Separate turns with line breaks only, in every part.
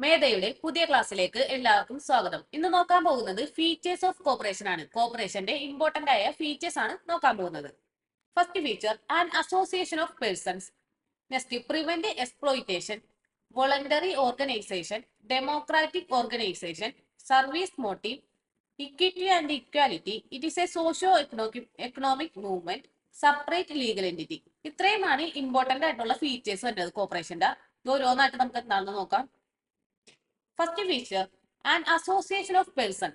മേധയുടെ പുതിയ ക്ലാസ്സിലേക്ക് എല്ലാവർക്കും സ്വാഗതം. ഇന്ന് നോക്കാൻ പോകുന്നത് ഫീച്ചേഴ്സ് ഓഫ് കോർപ്പറേഷൻ ആണ്. കോർപ്പറേഷന്റെ ഇമ്പോർട്ടന്റ് ആയ ഫീച്ചേഴ്സ് ആണ് നോക്കാൻ പോകുന്നത്. First feature, an association of persons. Next, prevent exploitation, voluntary organisation, democratic organisation, service motive, equity and equality, it is a socio economic movement, separate legal entity. ഇത്രയുമാണ് important ആയിട്ടുള്ള features വരുന്നത് കോർപ്പറേഷന്റെ. ഇത് ഓരോന്നായിട്ട് നമുക്ക് എന്താണെന്ന് നോക്കാം. First feature, an association of person.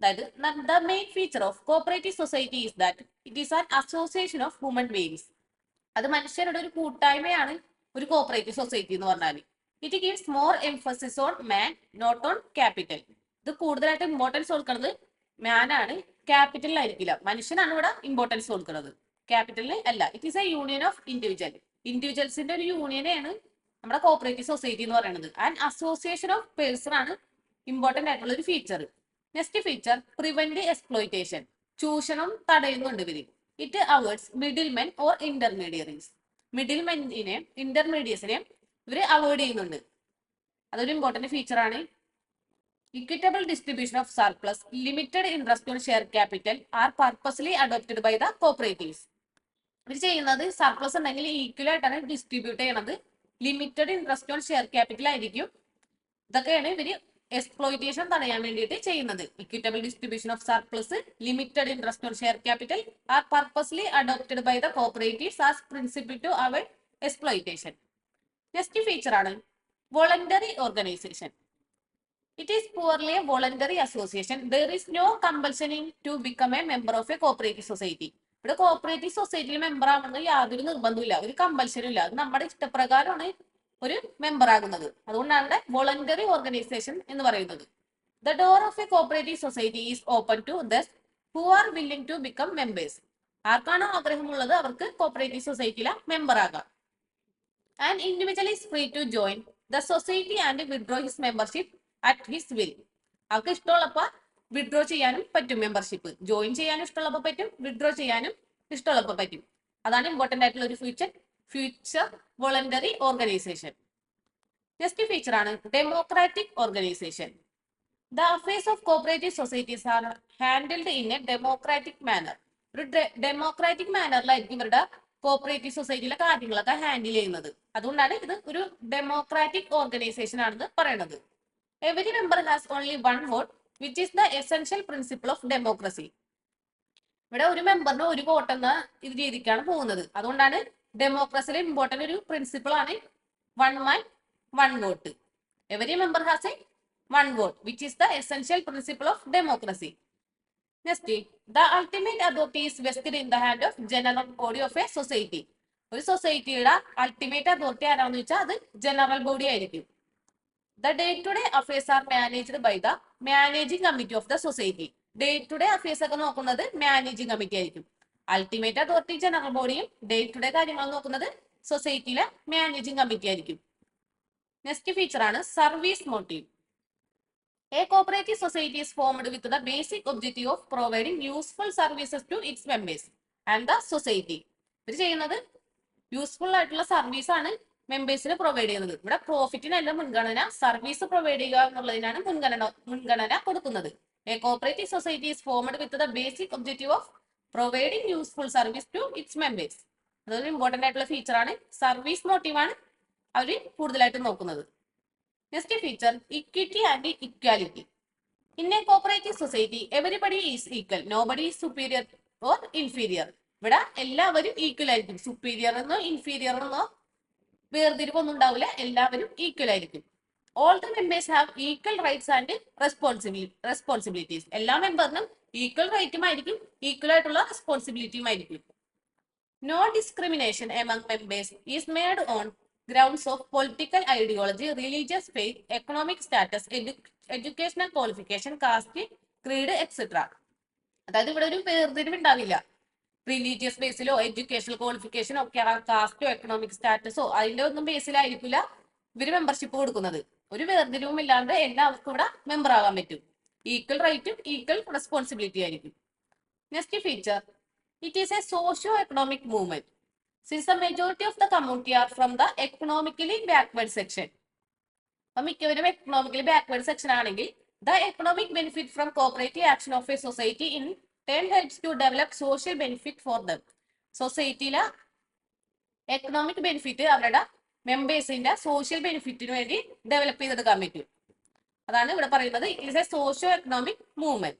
That is, the main feature of cooperative society is that it is an association of human beings. അത് മനുഷ്യരുടെ ഒരു കൂട്ടായ്മയാണ് ഒരു കോപ്പറേറ്റീവ് സൊസൈറ്റി എന്ന് പറഞ്ഞാൽ. It gives more emphasis on man, not on capital. ഇത് കൂടുതലായിട്ട് importance കൊടുക്കുന്നത് മാൻ ആണ്, ക്യാപിറ്റലിനായിരിക്കില്ല. മനുഷ്യനാണ് ഇവിടെ ഇമ്പോർട്ടൻസ് കൊടുക്കുന്നത്, ക്യാപിറ്റലിന് അല്ല. It is a union of ഇൻഡിവിജ്വൽസിന്റെ ഒരു യൂണിയനെയാണ് നമ്മുടെ കോപ്പറേറ്റീവ് സൊസൈറ്റി എന്ന് പറയുന്നത്. ആൻഡ് അസോസിയേഷൻ ഓഫ് പേഴ്സൺ ആണ് ഇമ്പോർട്ടന്റ് ആയിട്ടുള്ള ഒരു feature. Next feature, prevent exploitation. ചൂഷണം തടയുന്നുണ്ട് ഇവര്. It avoids middlemen or intermediaries. മിഡിൽമെന്റിനെയും ഇന്റർമീഡിയറ്റ്സിനെയും ഇവര് അവോയ്ഡ് ചെയ്യുന്നുണ്ട്. അതൊരു ഇമ്പോർട്ടന്റ് ഫീച്ചർ ആണ്. Equitable distribution of surplus, limited interest on share capital are purposely adopted by the cooperatives. ഇവർ ചെയ്യുന്നത് സർപ്ലസ് ഉണ്ടെങ്കിൽ ഈക്വൽ ആയിട്ടാണ് ഡിസ്ട്രിബ്യൂട്ട് ചെയ്യണത്. Limited interest on share capital ആയിരിക്കും. ഇതൊക്കെയാണ് ഇവര് എക്സ്പ്ലോയിറ്റേഷൻ തടയാൻ വേണ്ടിയിട്ട് ചെയ്യുന്നത്. Equitable distribution of surplus, limited interest on share capital are purposely adopted by the cooperatives as principle to avoid exploitation. Next feature ആണ് voluntary organisation. It is purely a voluntary association. There is no compulsion to become a member of a cooperative society. ഇവിടെ cooperative സൊസൈറ്റിയിൽ member ആവുന്നത് യാതൊരു നിർബന്ധമില്ല, ഒരു കമ്പൽഷനും ഇല്ല. അത് നമ്മുടെ ഇഷ്ടപ്രകാരമാണ് ഒരു മെമ്പർ ആകുന്നത്. അതുകൊണ്ടാണ് വോളണ്ടറി ഓർഗനൈസേഷൻ എന്ന് പറയുന്നത്. The door of a cooperative society is open to those who are willing to become members. ആർക്കാണോ ആഗ്രഹമുള്ളത് അവർക്ക് കോപ്പറേറ്റീവ് സൊസൈറ്റിയിലെ മെമ്പർ ആകാം. And individual is free to join the society and withdraw his membership at his will. അവർക്ക് ഇഷ്ടമുള്ളപ്പോൾ withdraw ചെയ്യാനും പറ്റും. Membership join ചെയ്യാനും ഇഷ്ടമുള്ളപ്പോൾ പറ്റും, വിഡ്രോ ചെയ്യാനും ഇഷ്ടമുള്ളപ്പോൾ പറ്റും. അതാണ് ഇമ്പോർട്ടന്റ് ആയിട്ടുള്ള ഒരു feature voluntary organisation. Next feature ആണ് democratic organisation. The affairs of cooperative societies are handled in a democratic manner. ഒരു ഡെമോക്രാറ്റിക് മാനറിലായിരിക്കും ഇവരുടെ കോപ്പറേറ്റീവ് സൊസൈറ്റിയിലെ കാര്യങ്ങളൊക്കെ ഹാൻഡിൽ ചെയ്യുന്നത്. അതുകൊണ്ടാണ് ഇത് ഒരു ഡെമോക്രാറ്റിക് ഓർഗനൈസേഷൻ ആണെന്ന് പറയുന്നത്. Every member has only one vote which is the essential principle of democracy. ഇവിടെ ഒരു മെമ്പറിന് ഒരു വോട്ട് എന്ന രീതിക്കാണ് പോകുന്നത്. അതുകൊണ്ടാണ് ഡെമോക്രസിയിലെ ഇമ്പോർട്ടന്റ് ഒരു പ്രിൻസിപ്പിൾ ആണ് one man one vote. Every member has A one vote which is the essential principle of democracy. Next, the ultimate authority is vested in the hand of general body of a society. ഒരു സൊസൈറ്റിയുടെ ultimate authority ആരാണെന്ന് വെച്ചാൽ അത് general body ആയിരിക്കും. The day-to-day affairs are managed by the managing committee of the society. Day-to-day affairs ഒക്കെ നോക്കുന്നത് managing committee ആയിരിക്കും. Ultimate authority general ബോഡിയും day-to-day കാര്യങ്ങൾ നോക്കുന്നത് സൊസൈറ്റിയിലെ മാനേജിംഗ് കമ്മിറ്റി ആയിരിക്കും. നെക്സ്റ്റ് ഫീച്ചർ ആണ് service motive. A cooperative society is formed with the basic objective of providing useful services to its members and the society. ഇത് ചെയ്യുന്നത് useful ആയിട്ടുള്ള service ആണ് മെമ്പേഴ്സിന് provide ചെയ്യുന്നത്. ഇവിടെ പ്രോഫിറ്റിനല്ല മുൻഗണന, സർവീസ് പ്രൊവൈഡ് ചെയ്യുക എന്നുള്ളതിനാണ് മുൻഗണന കൊടുക്കുന്നത്. A cooperative society is formed with the basic objective of providing useful service to its members. അതൊരു ഇമ്പോർട്ടന്റ് ആയിട്ടുള്ള ഫീച്ചർ ആണ്. സർവീസ് മോട്ടീവാണ് അവർ കൂടുതലായിട്ട് നോക്കുന്നത്. Next feature, equity and equality. In a cooperative society everybody is equal, nobody is superior or inferior. ഇവിടെ എല്ലാവരും equal ആയിരിക്കും. സുപ്പീരിയർ എന്നോ ഇൻഫീരിയർ എന്നോ വേർതിരിവൊന്നും ഉണ്ടാവില്ല, എല്ലാവരും ഈക്വൽ ആയിരിക്കും. All the members have equal rights and responsibilities. എല്ലാ മെമ്പറിനും ഈക്വൽ റൈറ്റും ആയിരിക്കും, ഈക്വൽ ആയിട്ടുള്ള റെസ്പോൺസിബിലിറ്റിയും ആയിരിക്കും. No discrimination among members is made on grounds of political ideology, religious faith, economic status, educational qualification, caste, creed etcetera. അതായത് ഇവിടെ ഒരു വേർതിരിവ് ഉണ്ടാവില്ല. റിലീജിയസ് ബേസിലോ എഡ്യൂക്കേഷണൽ ക്വാളിഫിക്കേഷനോ കാസ്റ്റോ എക്കണോമിക് സ്റ്റാറ്റസോ അതിന്റെ ഒന്നും ബേസിലായിരിക്കില്ല ഇവര് മെമ്പർഷിപ്പ് കൊടുക്കുന്നത്. ഒരു വേർതിരിവും ഇല്ലാണ്ട് എല്ലാവർക്കും ഇവിടെ മെമ്പർ ആകാൻ പറ്റും. ഈക്വൽ റൈറ്റും ഈക്വൽ റെസ്പോൺസിബിലിറ്റി ആയിരിക്കും. Next feature, it is a socio economic movement. Since the majority of the community are from the economically backward section, അപ്പൊ മിക്കവരും എക്കണോമിക്കലി ബാക്ക്വേർഡ് സെക്ഷൻ ആണെങ്കിൽ the economic benefit from cooperative action of a society in turn helps to develop social benefit for them. സൊസൈറ്റിയിലെ economic benefit അവരുടെ മെമ്പേഴ്സിന്റെ social ബെനിഫിറ്റിന് വേണ്ടി develop ചെയ്തെടുക്കാൻ പറ്റും. അതാണ് ഇവിടെ പറയുന്നത് it is a socio economic movement.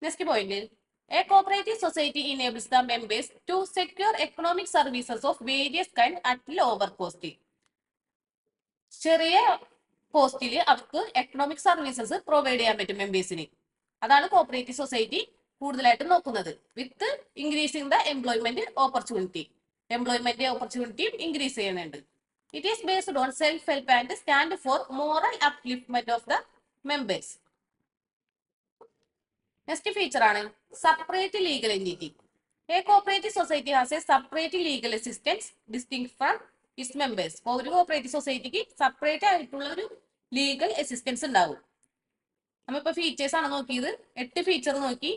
Next point, A cooperative society enables the members to secure economic services of various kind at lower cost. ചെറിയ കോസ്റ്റിൽ അവർക്ക് എക്കണോമിക് സർവീസസ് പ്രൊവൈഡ് ചെയ്യാൻ പറ്റും മെമ്പേഴ്സിന്. അതാണ് കോപ്പറേറ്റീവ് സൊസൈറ്റി കൂടുതലായിട്ട് നോക്കുന്നത്. With increasing the employment opportunity. Employment ഓപ്പർച്യൂണിറ്റിയും increase ചെയ്യുന്നുണ്ട്. It is based on self help and stand for moral upliftment of the members. Next feature ആണ് separate legal entity. A cooperative society has a separate legal assistance distinct from its members. ഒരു cooperative സൊസൈറ്റിക്ക് separate ആയിട്ടുള്ള ഒരു legal assistance ഉണ്ടാവും. നമ്മളിപ്പോ features ആണ് നോക്കിയത്. 8 feature നോക്കി.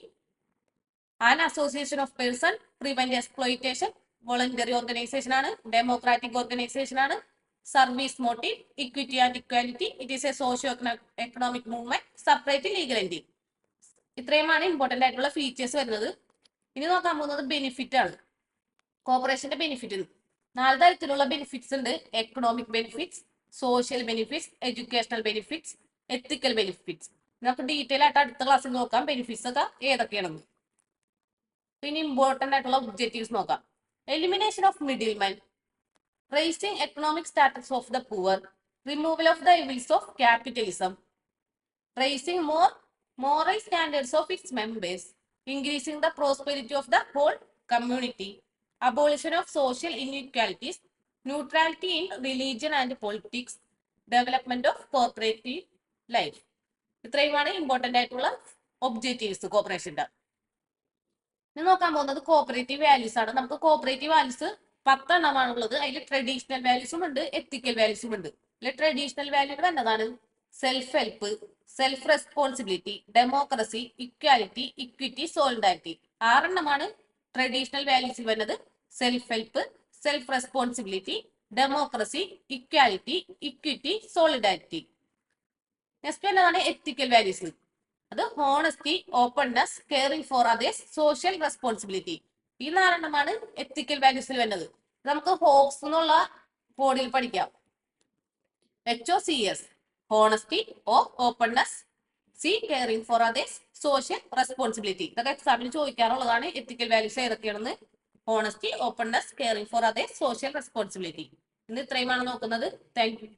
An association of person, prevent exploitation, voluntary organisation ആണ്, ഡെമോക്രാറ്റിക് ഓർഗനൈസേഷൻ ആണ്, service motive, equity and equality, it is a socio economic movement, separate legal entity. ഇത്രയുമാണ് ഇമ്പോർട്ടന്റ് ആയിട്ടുള്ള ഫീച്ചേഴ്സ് വരുന്നത്. ഇനി നോക്കാൻ പോകുന്നത് ബെനിഫിറ്റ് ആണ്. കോർപ്പറേഷന്റെ ബെനിഫിറ്റ് 4 തരത്തിലുള്ള ബെനിഫിറ്റ്സ് ഉണ്ട്. Economic benefits, social benefits, educational benefits, ethical benefits. നമുക്ക് ഡീറ്റെയിൽ ആയിട്ട് അടുത്ത ക്ലാസ്സിൽ നോക്കാം ബെനിഫിറ്റ്സ് ഒക്കെ ഏതൊക്കെയാണെന്ന്. പിന്നെ ഇമ്പോർട്ടന്റ് ആയിട്ടുള്ള ഒബ്ജക്റ്റീവ്സ് നോക്കാം. Elimination of middle men, raising economic status of the poor, removal of the evils of capitalism, raising more moral standards of its members, increasing the prosperity of the whole community, abolition of social inequalities, neutrality in religion and politics, development of cooperative life. ഇത്രയുമാണ് important ആയിട്ടുള്ള objectives കോർപ്പറേഷന്റെ. ഇനി നോക്കാൻ പോകുന്നത് cooperative values ആണ്. നമുക്ക് cooperative values 10 എണ്ണമാണുള്ളത്. അതിൽ traditional വാല്യൂസും ഉണ്ട്, എത്തിക്കൽ വാല്യൂസും ഉണ്ട്. അതിൽ ട്രഡീഷണൽ വാല്യൂ എന്നതാണ് self help, self responsibility, democracy, equality, equity, solidarity. 6 എണ്ണമാണ് ട്രഡീഷണൽ വാല്യൂസിൽ വരുന്നത്. Self help, self responsibility, democracy, equality, equity, solidarity. Next എന്നതാണ് എത്തിക്കൽ വാല്യൂസ്. അത് honesty, openness, caring for others, social responsibility. ഈ 4 എണ്ണമാണ് എത്തിക്കൽ വാല്യൂസിൽ വരുന്നത്. നമുക്ക് ഹോപ്സ് എന്നുള്ള ബോർഡിൽ പഠിക്കാം. HOCS, honesty, O, openness, C, caring for others, social responsibility. ഇതൊക്കെ എക്സാമിന് ചോദിക്കാറുള്ളതാണ്. എത്തിക്കൽ വാല്യൂസ് ഏതൊക്കെയാണെന്ന്. Honesty, openness, caring for others, social responsibility. ഇന്ന് ഇത്രയുമാണ് നോക്കുന്നത്. Thank you.